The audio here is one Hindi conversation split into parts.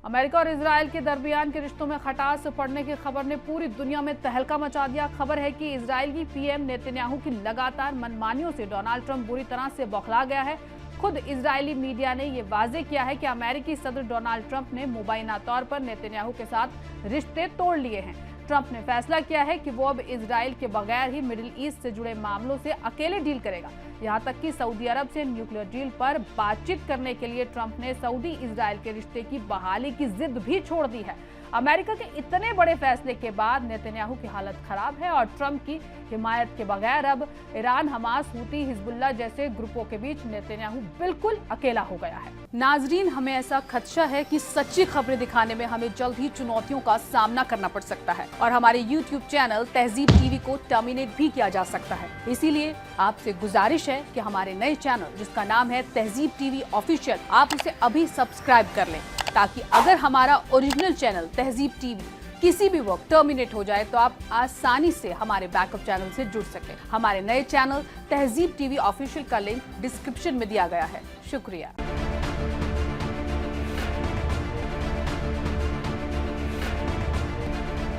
अमेरिका और इजराइल के दरमियान के रिश्तों में खटास पड़ने की खबर ने पूरी दुनिया में तहलका मचा दिया। खबर है कि इजरायली पीएम नेतन्याहू की लगातार मनमानियों से डोनाल्ड ट्रंप बुरी तरह से बौखला गया है। खुद इजरायली मीडिया ने यह वाजे किया है कि अमेरिकी सदर डोनाल्ड ट्रंप ने मुबैना तौर पर नेतन्याहू के साथ रिश्ते तोड़ लिए हैं। ट्रंप ने फैसला किया है कि वो अब इजराइल के बगैर ही मिडिल ईस्ट से जुड़े मामलों से अकेले डील करेगा। यहां तक कि सऊदी अरब से न्यूक्लियर डील पर बातचीत करने के लिए ट्रंप ने सऊदी इजराइल के रिश्ते की बहाली की जिद भी छोड़ दी है। अमेरिका के इतने बड़े फैसले के बाद नेतन्याहू की हालत खराब है और ट्रंप की हिमायत के बगैर अब ईरान, हमास, हूती, हिजबुल्लाह जैसे ग्रुपों के बीच नेतन्याहू बिल्कुल अकेला हो गया है। नाजरीन, हमें ऐसा खदशा है कि सच्ची खबरें दिखाने में हमें जल्द ही चुनौतियों का सामना करना पड़ सकता है और हमारे YouTube चैनल तहजीब टीवी को टर्मिनेट भी किया जा सकता है। इसीलिए आपसे गुजारिश है कि हमारे नए चैनल जिसका नाम है तहजीब टीवी ऑफिशियल, आप उसे अभी सब्सक्राइब कर लें, ताकि अगर हमारा ओरिजिनल चैनल तहजीब टीवी किसी भी वक्त टर्मिनेट हो जाए तो आप आसानी से हमारे बैकअप चैनल से जुड़ सकें। हमारे नए चैनल तहजीब टीवी ऑफिशियल का लिंक डिस्क्रिप्शन में दिया गया है। शुक्रिया।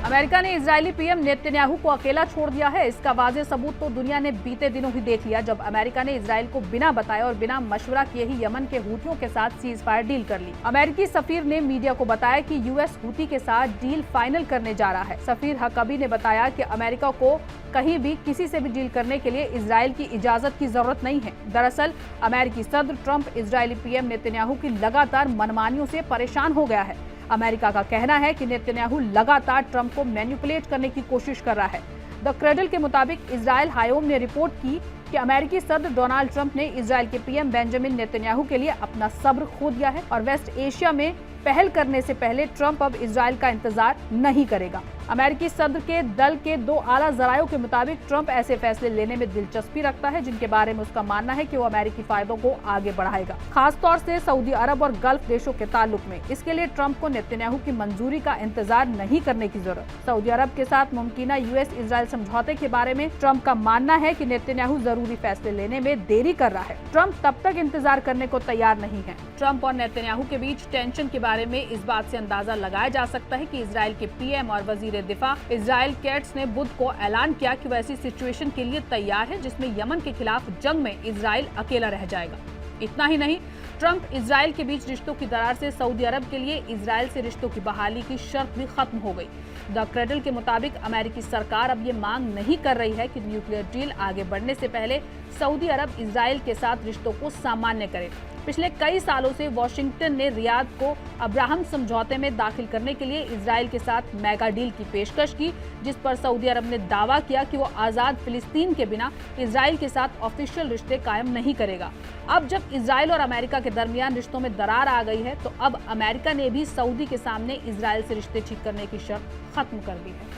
अमेरिका ने इजरायली पीएम नेतन्याहू को अकेला छोड़ दिया है। इसका वाज़ेह सबूत तो दुनिया ने बीते दिनों ही देख लिया, जब अमेरिका ने इजराइल को बिना बताए और बिना मशवरा किए ही यमन के हूतियों के साथ सीज फायर डील कर ली। अमेरिकी सफीर ने मीडिया को बताया कि यूएस हूती के साथ डील फाइनल करने जा रहा है। सफीर हकबी ने बताया कि अमेरिका को कहीं भी किसी से भी डील करने के लिए इजराइल की इजाजत की जरूरत नहीं है। दरअसल अमेरिकी सदर ट्रंप इजरायली पीएम नेतन्याहू की लगातार मनमानियों से परेशान हो गया है। अमेरिका का कहना है कि नेतन्याहू लगातार ट्रंप को मैनिपुलेट करने की कोशिश कर रहा है। द क्रेडल के मुताबिक इजराइल हायोम ने रिपोर्ट की कि अमेरिकी सदर डोनाल्ड ट्रंप ने इजराइल के पीएम बेंजामिन नेतन्याहू के लिए अपना सब्र खो दिया है और वेस्ट एशिया में पहल करने से पहले ट्रंप अब इजराइल का इंतजार नहीं करेगा। अमेरिकी सदर के दल के 2 आला जरायों के मुताबिक ट्रंप ऐसे फैसले लेने में दिलचस्पी रखता है जिनके बारे में उसका मानना है कि वो अमेरिकी फायदों को आगे बढ़ाएगा, खासतौर से सऊदी अरब और गल्फ देशों के ताल्लुक में। इसके लिए ट्रंप को नेतन्याहू की मंजूरी का इंतजार नहीं करने की जरूरत। सऊदी अरब के साथ मुमकिन यूएस इजराइल समझौते के बारे में ट्रंप का मानना है कि नेतन्याहू जरूरी फैसले लेने में देरी कर रहा है। ट्रंप तब तक इंतजार करने को तैयार नहीं है। ट्रंप और नेतन्याहू के बीच टेंशन के बारे में इस बात से अंदाजा लगाया जा सकता है कि इजराइल के पीएम और वजीर दिफा इजराइल कैट्स ने बुध को ऐलान किया कि वह ऐसी सिचुएशन के लिए तैयार है जिसमें यमन के खिलाफ जंग में इजराइल अकेला रह जाएगा। इतना ही नहीं, ट्रंप इजराइल के बीच रिश्तों की दरार से सऊदी अरब के लिए इजराइल से रिश्तों की बहाली की शर्त भी खत्म हो गई। द क्रेडल के मुताबिक अमेरिकी सरकार अब ये मांग नहीं कर रही है कि न्यूक्लियर डील आगे बढ़ने से पहले सऊदी अरब इजराइल के साथ रिश्तों को सामान्य करे। पिछले कई सालों से वॉशिंगटन ने रियाद को अब्राहम समझौते में दाखिल करने के लिए इजराइल के साथ मेगा डील की पेशकश की, जिस पर सऊदी अरब ने दावा किया कि वो आज़ाद फिलिस्तीन के बिना इजराइल के साथ ऑफिशियल रिश्ते कायम नहीं करेगा। अब जब इजराइल और अमेरिका के दरमियान रिश्तों में दरार आ गई है तो अब अमेरिका ने भी सऊदी के सामने इजराइल से रिश्ते ठीक करने की शर्त खत्म कर दी है।